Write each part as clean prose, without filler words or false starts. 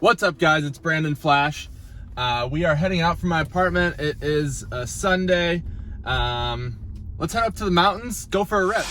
What's up, guys? It's Brandon Flash. We are heading out from my apartment. It is a Sunday. Let's head up to the mountains, go for a rip.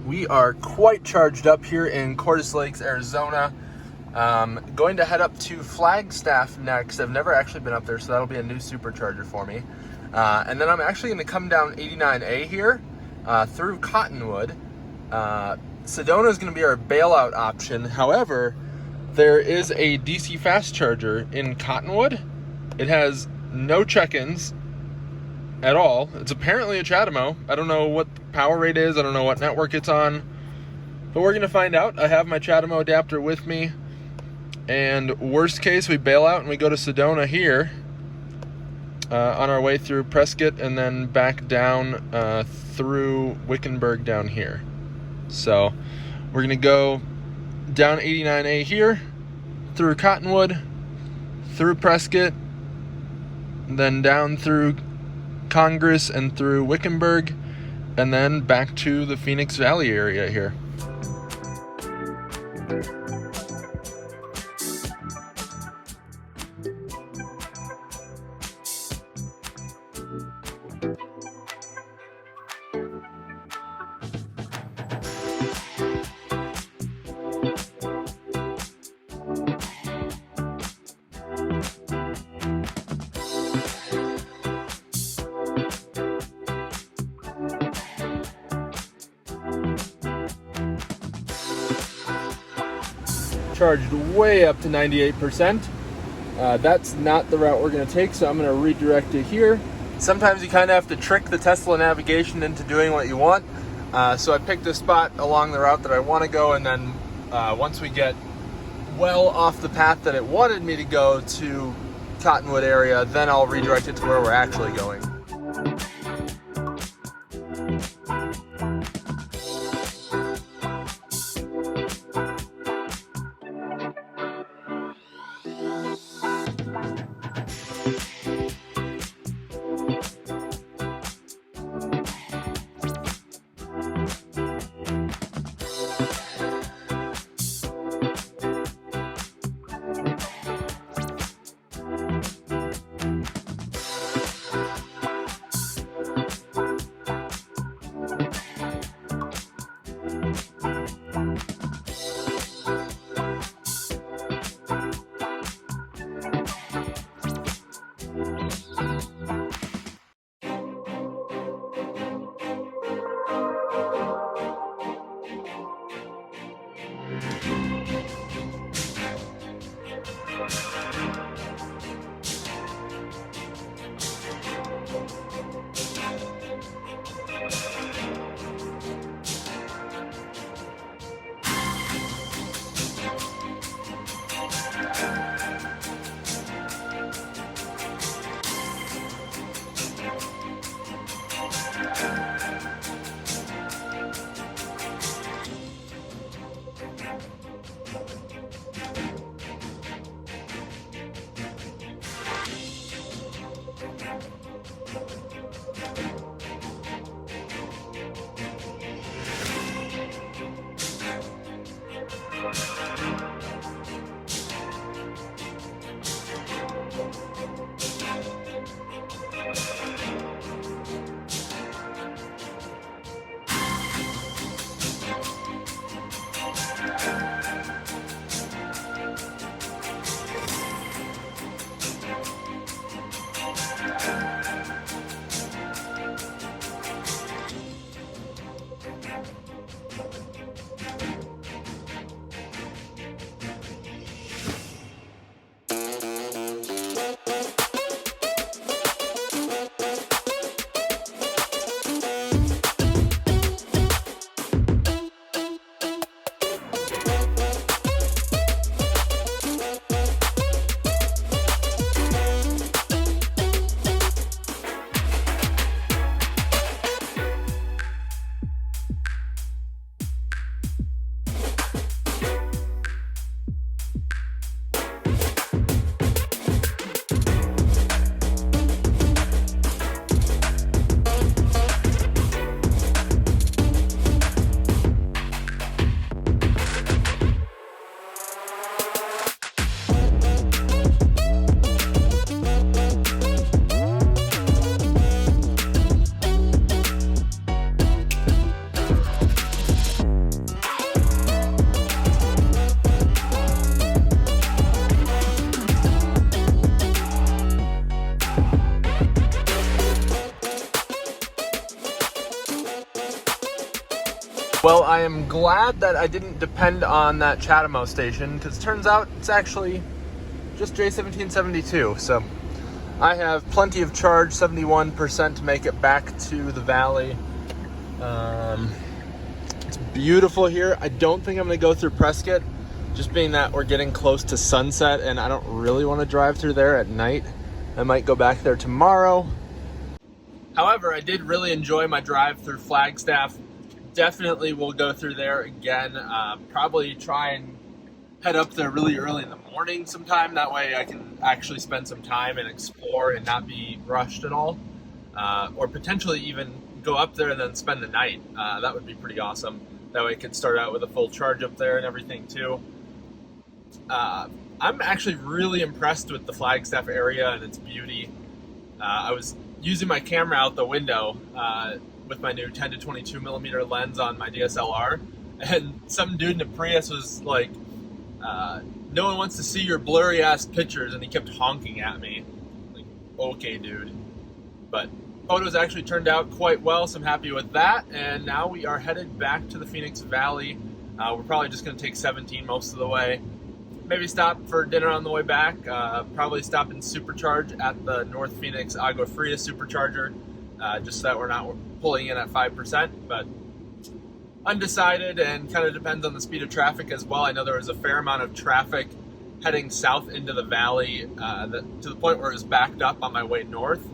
We are quite charged up here in Cordes Lakes, Arizona. Going to head up to Flagstaff next. I've never actually been up there, so that'll be a new supercharger for me. And then I'm actually going to come down 89A here through Cottonwood. Sedona is going to be our bailout option. However, there is a DC fast charger in Cottonwood. It has no check-ins at all. It's apparently a CHAdeMO. I don't know what the power rate is. I don't know what network it's on, but we're gonna find out. I have my CHAdeMO adapter with me, and worst case, we bail out and we go to Sedona here on our way through Prescott and then back down through Wickenburg down here. So we're gonna go down 89A here, through Cottonwood, through Prescott, then down through Congress and through Wickenburg, and then back to the Phoenix Valley area here. Charged way up to 98%. That's not the route we're going to take, so I'm going to redirect it here. Sometimes you kind of have to trick the Tesla navigation into doing what you want. So I picked a spot along the route that I want to go, and then once we get well off the path that it wanted me to go to Cottonwood area, then I'll redirect it to where we're actually going. Well, I am glad that I didn't depend on that Chatamo station, because it turns out it's actually just J1772. So I have plenty of charge, 71% to make it back to the valley. It's beautiful here. I don't think I'm going to go through Prescott, just being that we're getting close to sunset and I don't really want to drive through there at night. I might go back there tomorrow. However, I did really enjoy my drive through Flagstaff. Definitely will go through there again. Probably try and head up there really early in the morning sometime. That way I can actually spend some time and explore and not be rushed at all. Or potentially even go up there and then spend the night. That would be pretty awesome. That way I could start out with a full charge up there and everything too. I'm actually really impressed with the Flagstaff area and its beauty. I was using my camera out the window with my new 10 to 22 millimeter lens on my DSLR, and some dude in a Prius was like, no one wants to see your blurry ass pictures, and he kept honking at me. Like, okay dude. But photos actually turned out quite well, so I'm happy with that. And now we are headed back to the Phoenix Valley. We're probably just going to take 17 most of the way. Maybe stop for dinner on the way back. Probably stop and supercharge at the North Phoenix Agua Fria supercharger, just so that we're not pulling in at 5%. But undecided, and kind of depends on the speed of traffic as well. I know there was a fair amount of traffic heading south into the valley to the point where it was backed up on my way north.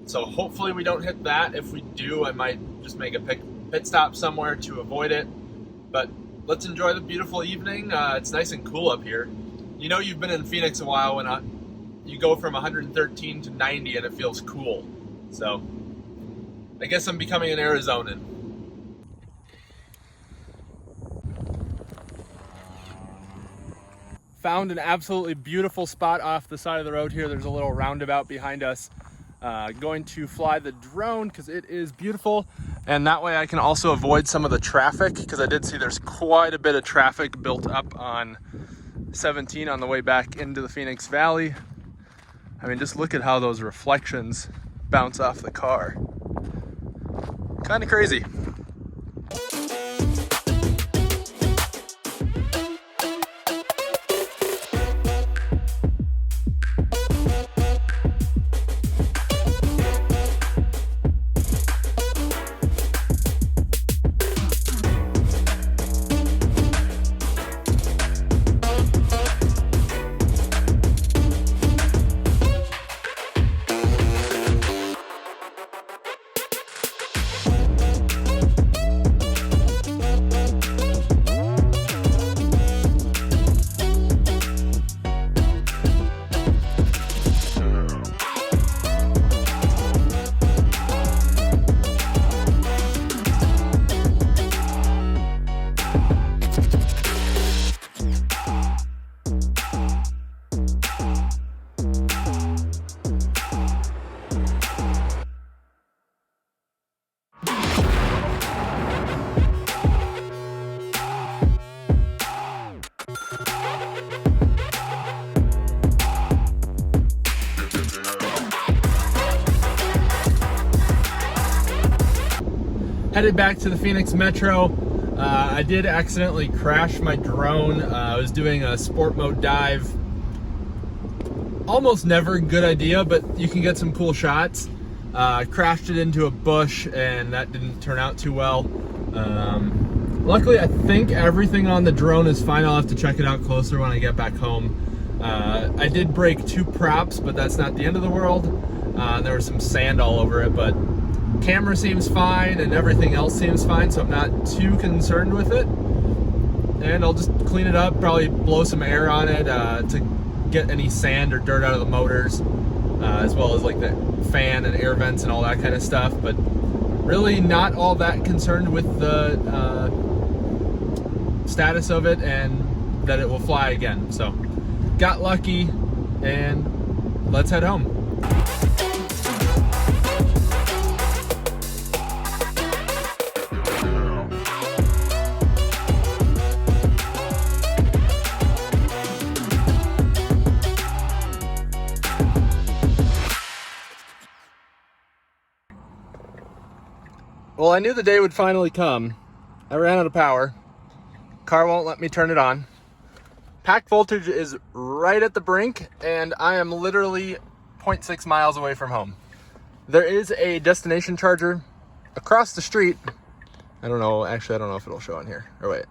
So hopefully we don't hit that. If we do, I might just make a pit stop somewhere to avoid it. But let's enjoy the beautiful evening. It's nice and cool up here. You know, you've been in Phoenix a while when you go from 113 to 90 and it feels cool. So I guess I'm becoming an Arizonan. Found an absolutely beautiful spot off the side of the road here. There's a little roundabout behind us. Going to fly the drone because it is beautiful, and that way I can also avoid some of the traffic, because I did see there's quite a bit of traffic built up on 17 on the way back into the Phoenix Valley. I mean, just look at how those reflections bounce off the car. Kind of crazy. Headed back to the Phoenix Metro. I did accidentally crash my drone. I was doing a sport mode dive. Almost never a good idea, but you can get some cool shots. Crashed it into a bush, and that didn't turn out too well. Luckily, I think everything on the drone is fine. I'll have to check it out closer when I get back home. I did break 2 props, but that's not the end of the world. There was some sand all over it, but camera seems fine and everything else seems fine, so I'm not too concerned with it. And I'll just clean it up, probably blow some air on it to get any sand or dirt out of the motors, as well as like the fan and air vents and all that kind of stuff. But really not all that concerned with the status of it and that it will fly again. So got lucky, and let's head home. Well, I knew the day would finally come, I ran out of power. Car won't let me turn it on. Pack voltage is right at the brink, and I am literally 0.6 miles away from home. There is a destination charger across the street. I don't know, actually I don't know if it'll show on here. Or wait,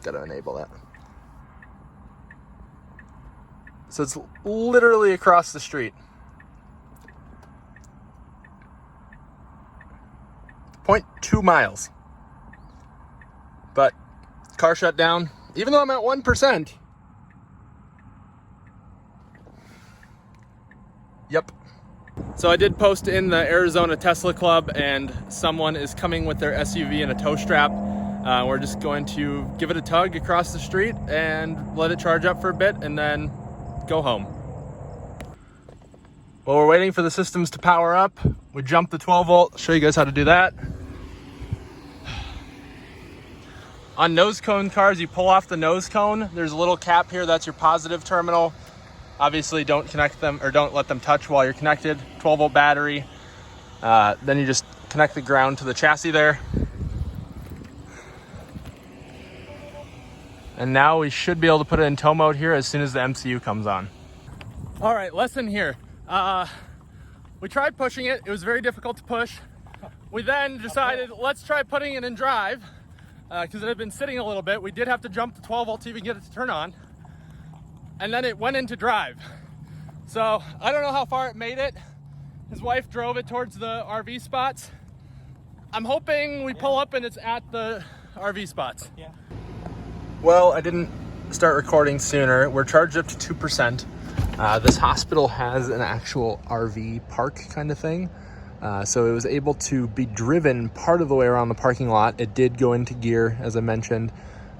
gotta enable that. So it's literally across the street. 0.2 miles. But car shut down, even though I'm at 1%. Yep. So I did post in the Arizona Tesla Club, and someone is coming with their SUV and a tow strap. We're just going to give it a tug across the street and let it charge up for a bit and then go home. While we're waiting for the systems to power up, we jumped the 12 volt. I'll show you guys how to do that. On nose cone cars, you pull off the nose cone. There's a little cap here, that's your positive terminal. Obviously don't connect them, or don't let them touch while you're connected. 12 volt battery. Then you just connect the ground to the chassis there. And now we should be able to put it in tow mode here as soon as the MCU comes on. All right, lesson here. We tried pushing it. It was very difficult to push. We then decided, let's try putting it in drive, because it had been sitting a little bit. We did have to jump the 12 volt to even get it to turn on. And then it went into drive. So I don't know how far it made it. His wife drove it towards the RV spots. I'm hoping we pull up and it's at the RV spots. Yeah. Well, I didn't start recording sooner. We're charged up to 2%. This hospital has an actual RV park kind of thing. So it was able to be driven part of the way around the parking lot. It did go into gear, as I mentioned.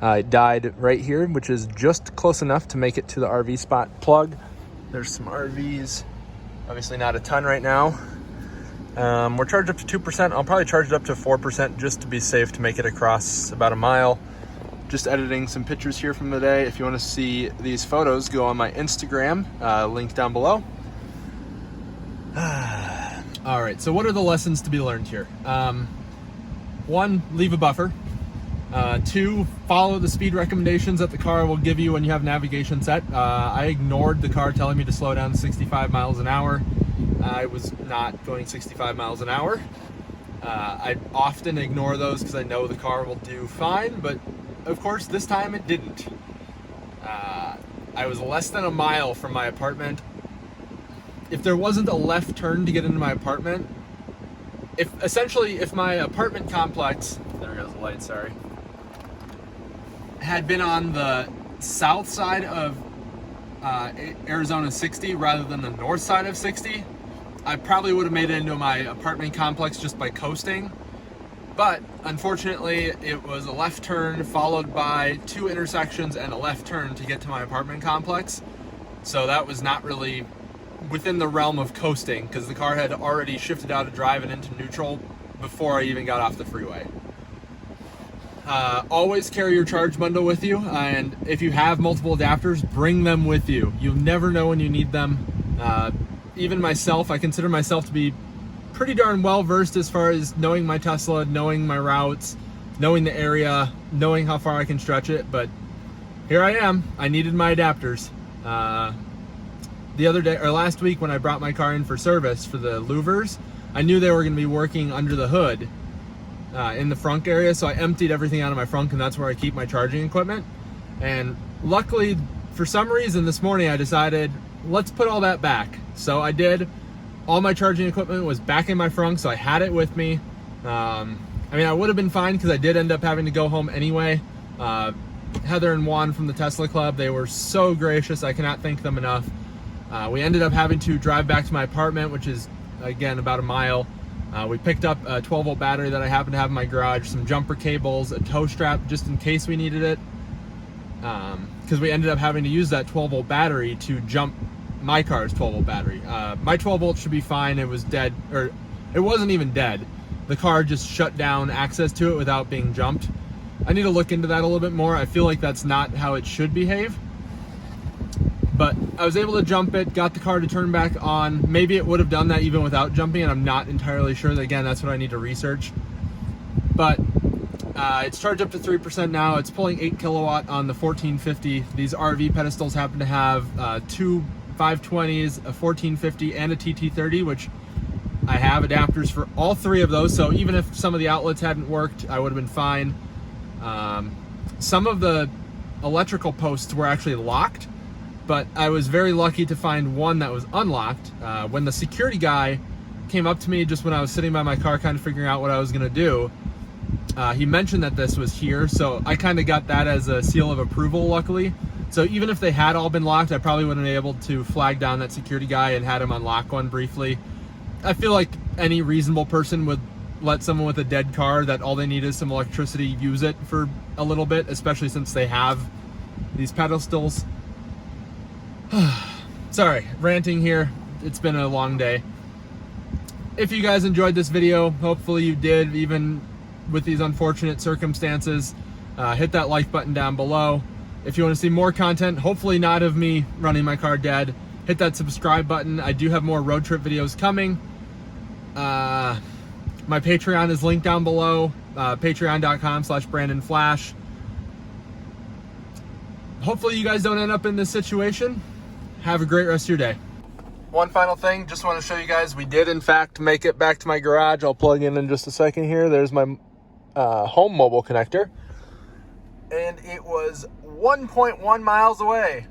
It died right here, which is just close enough to make it to the RV spot plug. There's some RVs, obviously not a ton right now. We're charged up to 2%. I'll probably charge it up to 4% just to be safe, to make it across about a mile. Just editing some pictures here from the day. If you want to see these photos, go on my Instagram, link down below. All right, so what are the lessons to be learned here? 1, leave a buffer. 2, follow the speed recommendations that the car will give you when you have navigation set. I ignored the car telling me to slow down to 65 miles an hour. I was not going 65 miles an hour. I often ignore those because I know the car will do fine, but of course this time it didn't. I was less than a mile from my apartment. If there wasn't a left turn to get into my apartment, if my apartment complex, there goes the light, sorry, had been on the south side of Arizona 60 rather than the north side of 60, I probably would have made it into my apartment complex just by coasting. But unfortunately, it was a left turn followed by 2 intersections and a left turn to get to my apartment complex. So that was not really within the realm of coasting, because the car had already shifted out of drive and into neutral before I even got off the freeway. Always carry your charge bundle with you, and if you have multiple adapters, bring them with you. You'll never know when you need them. Even myself, I consider myself to be pretty darn well versed as far as knowing my Tesla, knowing my routes, knowing the area, knowing how far I can stretch it, but here I am. I needed my adapters. The other day, or last week, when I brought my car in for service for the louvers, I knew they were going to be working under the hood in the frunk area, so I emptied everything out of my frunk, and that's where I keep my charging equipment. And luckily, for some reason this morning, I decided, let's put all that back. So I did. All my charging equipment was back in my frunk, so I had it with me. I mean, I would have been fine because I did end up having to go home anyway. Heather and Juan from the Tesla Club, they were so gracious. I cannot thank them enough. We ended up having to drive back to my apartment, which is, again, about a mile. We picked up a 12 volt battery that I happen to have in my garage, some jumper cables, a tow strap just in case we needed it. Because we ended up having to use that 12 volt battery to jump my car's 12 volt battery. My 12 volt should be fine. It was dead, or it wasn't even dead. The car just shut down access to it without being jumped. I need to look into that a little bit more. I feel like that's not how it should behave. But I was able to jump it, got the car to turn back on. Maybe it would have done that even without jumping, and I'm not entirely sure. Again, that's what I need to research. But It's charged up to 3% now. It's pulling 8 kilowatt on the 1450. These RV pedestals happen to have two 520s, a 1450, and a TT30, which I have adapters for all three of those. So even if some of the outlets hadn't worked, I would have been fine. Some of the electrical posts were actually locked, but I was very lucky to find one that was unlocked. When the security guy came up to me just when I was sitting by my car kind of figuring out what I was going to do, he mentioned that this was here, so I kind of got that as a seal of approval, luckily. So even if they had all been locked, I probably wouldn't have been able to flag down that security guy and had him unlock one briefly. I feel like any reasonable person would let someone with a dead car that all they need is some electricity use it for a little bit, especially since they have these pedestals. Sorry, ranting here. It's been a long day. If you guys enjoyed this video, hopefully you did, even with these unfortunate circumstances. Hit that like button down below. If you want to see more content, hopefully not of me running my car dead, hit that subscribe button. I do have more road trip videos coming. My Patreon is linked down below, patreon.com/BrandonFlash. Hopefully you guys don't end up in this situation. Have a great rest of your day. One final thing, just want to show you guys, we did in fact make it back to my garage. I'll plug in just a second here. There's my home mobile connector. And it was 1.1 miles away.